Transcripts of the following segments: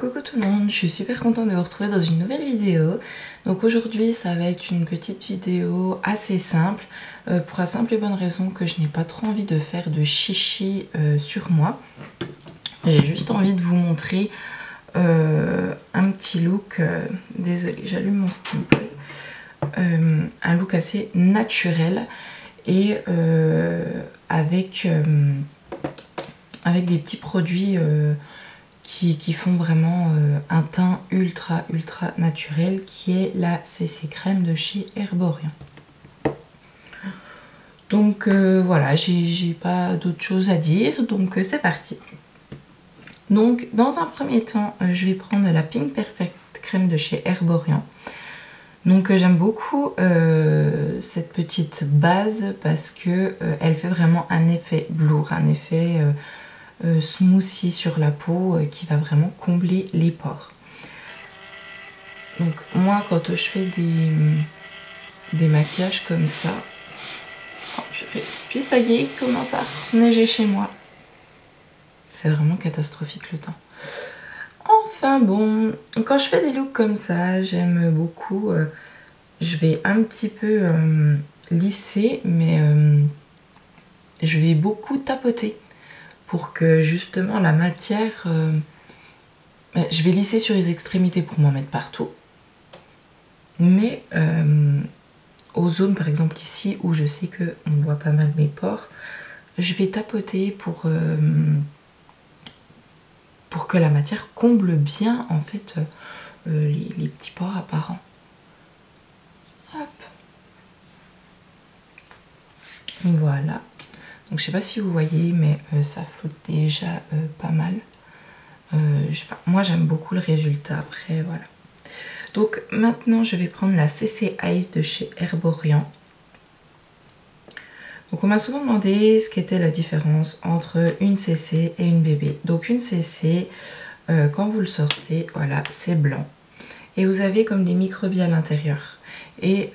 Coucou tout le monde, je suis super contente de vous retrouver dans une nouvelle vidéo. Donc aujourd'hui ça va être une petite vidéo assez simple pour la simple et bonne raison que je n'ai pas trop envie de faire de chichi sur moi. J'ai juste envie de vous montrer un petit look, désolée j'allume mon Stimple, un look assez naturel et avec des petits produits qui font vraiment un teint ultra naturel, qui est la CC crème de chez Herborian. Donc voilà, j'ai pas d'autre chose à dire, donc c'est parti. Donc dans un premier temps, je vais prendre la Pink Perfect crème de chez Herborian. Donc j'aime beaucoup cette petite base parce que elle fait vraiment un effet blur, un effet smoothie sur la peau qui va vraiment combler les pores. Donc moi quand je fais des maquillages comme ça, oh, puis ça y est, il commence à neiger chez moi. C'est vraiment catastrophique le temps. Enfin bon, quand je fais des looks comme ça, j'aime beaucoup, je vais un petit peu lisser, mais je vais beaucoup tapoter pour que justement la matière, je vais lisser sur les extrémités pour m'en mettre partout, mais aux zones par exemple ici où je sais que on voit pas mal mes pores, je vais tapoter pour que la matière comble bien en fait les petits pores apparents. Hop. Voilà. Donc je sais pas si vous voyez, mais ça flotte déjà pas mal. Moi j'aime beaucoup le résultat après, voilà. Donc maintenant je vais prendre la CC Ice de chez Herborian. Donc on m'a souvent demandé ce qu'était la différence entre une CC et une bébé. Donc une CC, quand vous le sortez, voilà, c'est blanc. Et vous avez comme des microbilles à l'intérieur. Et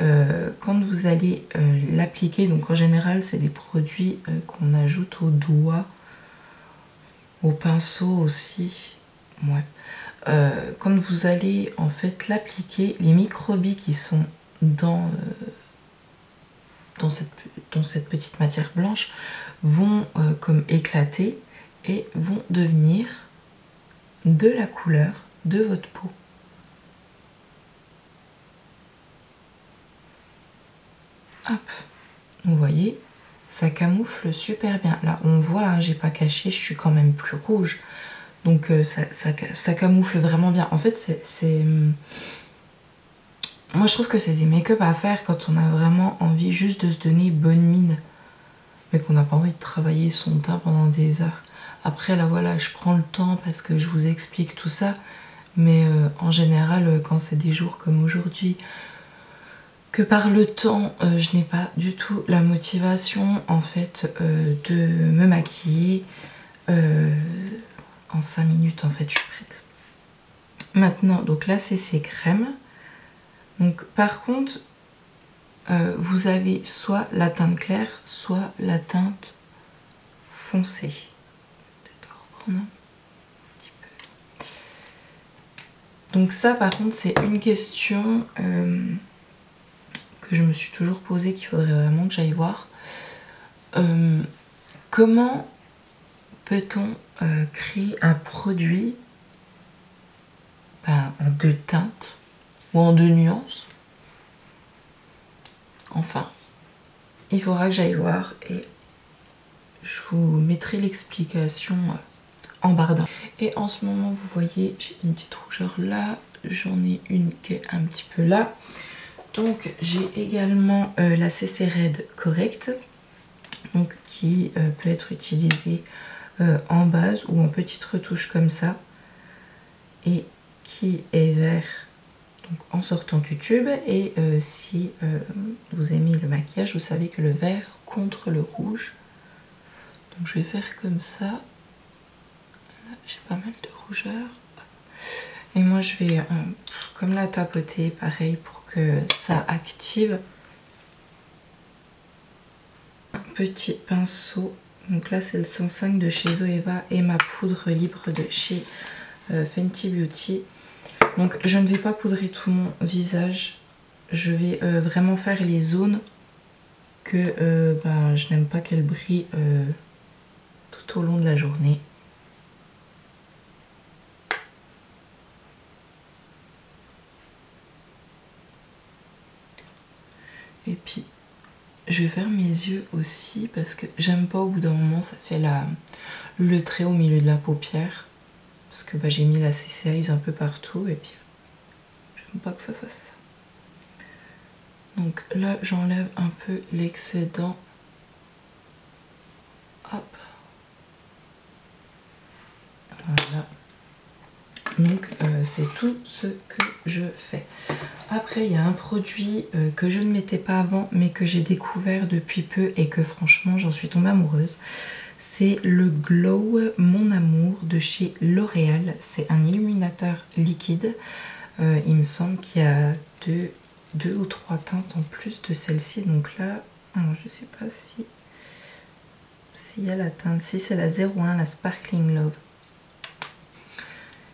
quand vous allez l'appliquer, donc en général c'est des produits qu'on ajoute au doigt, au pinceau aussi, ouais. Quand vous allez en fait l'appliquer, les microbilles qui sont dans cette petite matière blanche vont comme éclater et vont devenir de la couleur de votre peau. Hop, vous voyez, ça camoufle super bien. Là on voit, hein, j'ai pas caché, je suis quand même plus rouge. Donc ça camoufle vraiment bien. En fait moi je trouve que c'est des make-up à faire quand on a vraiment envie juste de se donner bonne mine. Mais qu'on n'a pas envie de travailler son teint pendant des heures. Après là voilà, je prends le temps parce que je vous explique tout ça. Mais en général, quand c'est des jours comme aujourd'hui, que par le temps, je n'ai pas du tout la motivation en fait de me maquiller. En 5 minutes en fait, je suis prête. Maintenant, donc là c'est ces crèmes. Donc par contre, vous avez soit la teinte claire, soit la teinte foncée. Peut-être reprendre un petit peu. Donc ça par contre c'est une question que je me suis toujours posée, qu'il faudrait vraiment que j'aille voir. Comment peut-on créer un produit en 2 teintes ou en 2 nuances? Enfin, il faudra que j'aille voir et je vous mettrai l'explication en barre d'infos. Et en ce moment, vous voyez, j'ai une petite rougeur là, j'en ai une qui est un petit peu là. Donc j'ai également la CC Red Correct, donc qui peut être utilisée en base ou en petite retouche comme ça, et qui est vert donc en sortant du tube. Et si vous aimez le maquillage, vous savez que le vert contre le rouge. Donc je vais faire comme ça. Là j'ai pas mal de rougeur. Et moi je vais comme la tapoter pareil pour que ça active. Un petit pinceau. Donc là c'est le 105 de chez Zoeva et ma poudre libre de chez Fenty Beauty. Donc je ne vais pas poudrer tout mon visage. Je vais vraiment faire les zones que je n'aime pas qu'elles brillent tout au long de la journée. Et puis je vais faire mes yeux aussi parce que j'aime pas, au bout d'un moment ça fait le trait au milieu de la paupière. Parce que j'ai mis la CC Eyes un peu partout et puis j'aime pas que ça fasse ça. Donc là j'enlève un peu l'excédent. Hop. Voilà. Donc c'est tout ce que je fais. Après il y a un produit que je ne mettais pas avant mais que j'ai découvert depuis peu et que franchement j'en suis tombée amoureuse. C'est le Glow Mon Amour de chez L'Oréal. C'est un illuminateur liquide. Il me semble qu'il y a deux ou trois teintes en plus de celle-ci. Donc là, alors je sais pas s'il y a la teinte. Si c'est la 01, la Sparkling Love.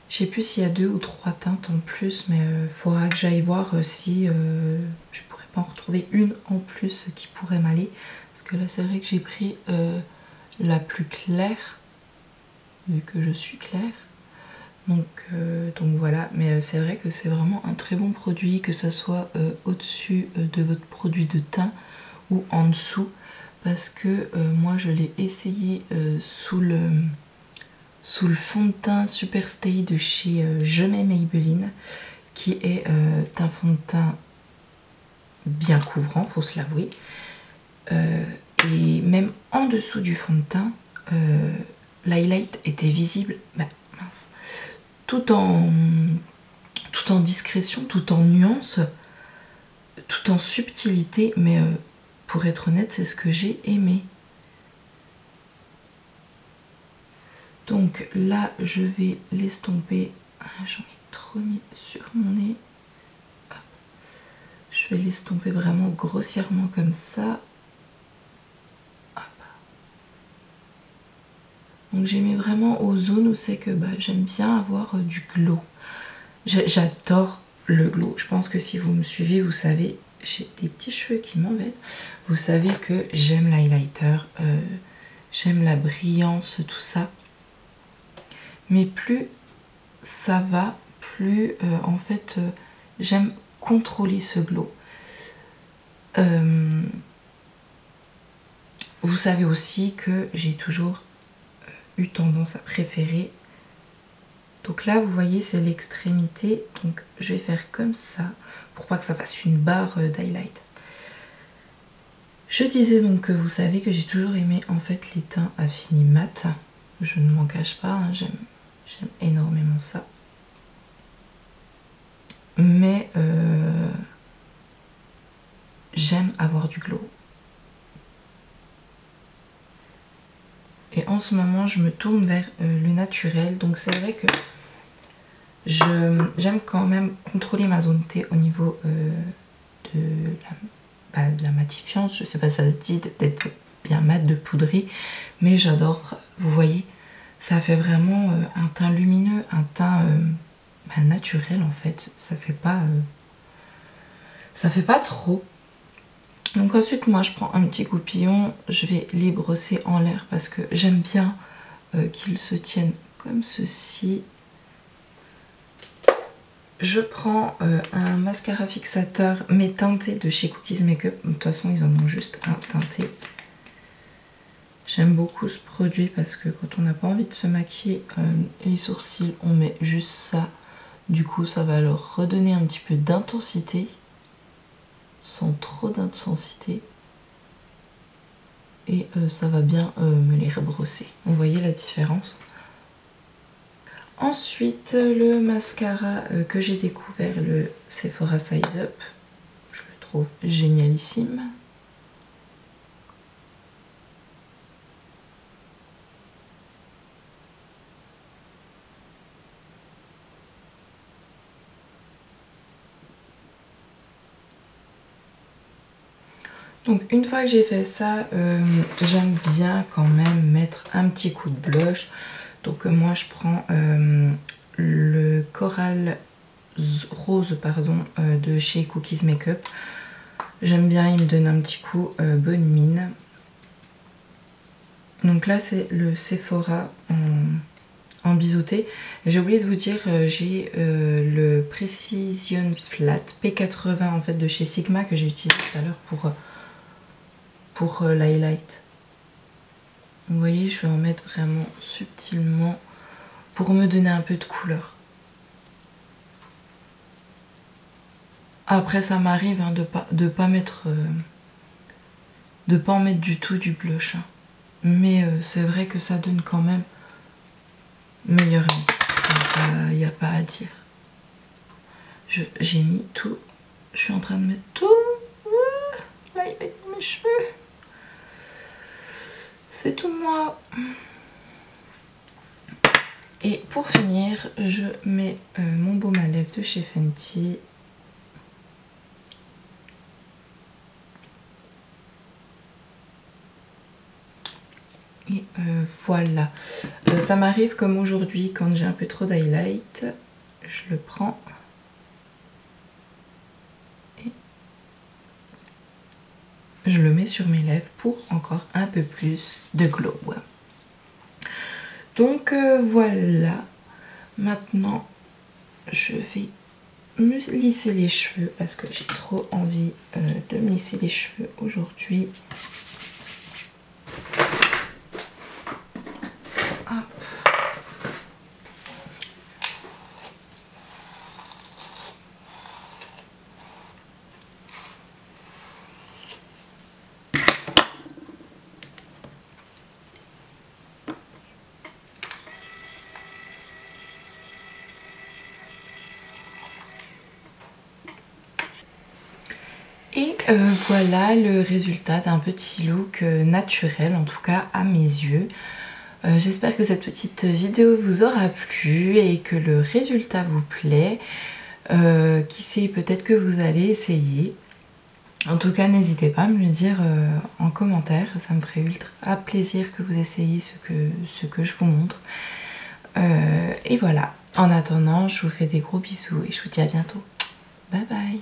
Je sais plus s'il y a 2 ou 3 teintes en plus, mais faudra que j'aille voir si je pourrais pas en retrouver une en plus qui pourrait m'aller. Parce que là, c'est vrai que j'ai pris la plus claire, vu que je suis claire. Donc voilà, mais c'est vrai que c'est vraiment un très bon produit, que ça soit au-dessus de votre produit de teint ou en dessous. Parce que moi, je l'ai essayé sous le fond de teint Super Stay de chez Je m'aime Maybelline, qui est un fond de teint bien couvrant, faut se l'avouer. Et même en dessous du fond de teint, l'highlight était visible, mince, tout en discrétion, tout en nuance, tout en subtilité, mais pour être honnête, c'est ce que j'ai aimé. Donc là, je vais l'estomper. J'en ai trop mis sur mon nez. Hop. Je vais l'estomper vraiment grossièrement comme ça. Hop. Donc j'ai mis vraiment aux zones où c'est que j'aime bien avoir du glow. J'adore le glow. Je pense que si vous me suivez, vous savez, j'ai des petits cheveux qui m'embêtent. Vous savez que j'aime l'highlighter, j'aime la brillance, tout ça. Mais plus ça va, plus en fait j'aime contrôler ce glow. Vous savez aussi que j'ai toujours eu tendance à préférer. Donc là vous voyez c'est l'extrémité, donc je vais faire comme ça pour pas que ça fasse une barre d'highlight. Je disais donc que vous savez que j'ai toujours aimé en fait les teints à fini mat. Je ne m'en cache pas, hein, j'aime énormément ça. Mais j'aime avoir du glow. Et en ce moment, je me tourne vers le naturel. Donc c'est vrai que j'aime quand même contrôler ma zone T au niveau de la matifiance. Je sais pas si ça se dit d'être bien mat, de poudrer. Mais j'adore, vous voyez, ça fait vraiment un teint lumineux, un teint naturel en fait. Ça fait pas trop. Donc ensuite moi je prends un petit goupillon, je vais les brosser en l'air parce que j'aime bien qu'ils se tiennent comme ceci. Je prends un mascara fixateur mais teinté de chez Cookies Makeup. De toute façon ils en ont juste un teinté. J'aime beaucoup ce produit parce que quand on n'a pas envie de se maquiller les sourcils, on met juste ça. Du coup ça va leur redonner un petit peu d'intensité. Sans trop d'intensité et ça va bien me les rebrosser. Vous voyez la différence. Ensuite le mascara que j'ai découvert, le Sephora Size Up, je le trouve génialissime. Donc une fois que j'ai fait ça, j'aime bien quand même mettre un petit coup de blush. Donc moi je prends le Coral Rose pardon, de chez Cookies Makeup. J'aime bien, il me donne un petit coup bonne mine. Donc là c'est le Sephora en biseauté. J'ai oublié de vous dire, j'ai le Precision Flat P80 en fait de chez Sigma que j'ai utilisé tout à l'heure pour l'highlight. Vous voyez, je vais en mettre vraiment subtilement pour me donner un peu de couleur. Après ça m'arrive hein, de pas mettre de pas en mettre du tout du blush. Hein. Mais c'est vrai que ça donne quand même meilleur il n'y a pas à dire. J'ai mis tout. Je suis en train de mettre tout. Là il va être mes cheveux. C'est tout moi. Et pour finir, je mets mon baume à lèvres de chez Fenty. Et voilà. Ça m'arrive comme aujourd'hui quand j'ai un peu trop d'highlight. Je le prends. Et je le mets sur mes lèvres pour encore un peu plus de glow. Donc voilà. Maintenant, je vais me lisser les cheveux parce que j'ai trop envie de me lisser les cheveux aujourd'hui. Et voilà le résultat d'un petit look naturel, en tout cas à mes yeux. J'espère que cette petite vidéo vous aura plu et que le résultat vous plaît. Qui sait, peut-être que vous allez essayer. En tout cas, n'hésitez pas à me le dire en commentaire. Ça me ferait ultra plaisir que vous essayiez ce que je vous montre. Et voilà. En attendant, je vous fais des gros bisous et je vous dis à bientôt. Bye bye.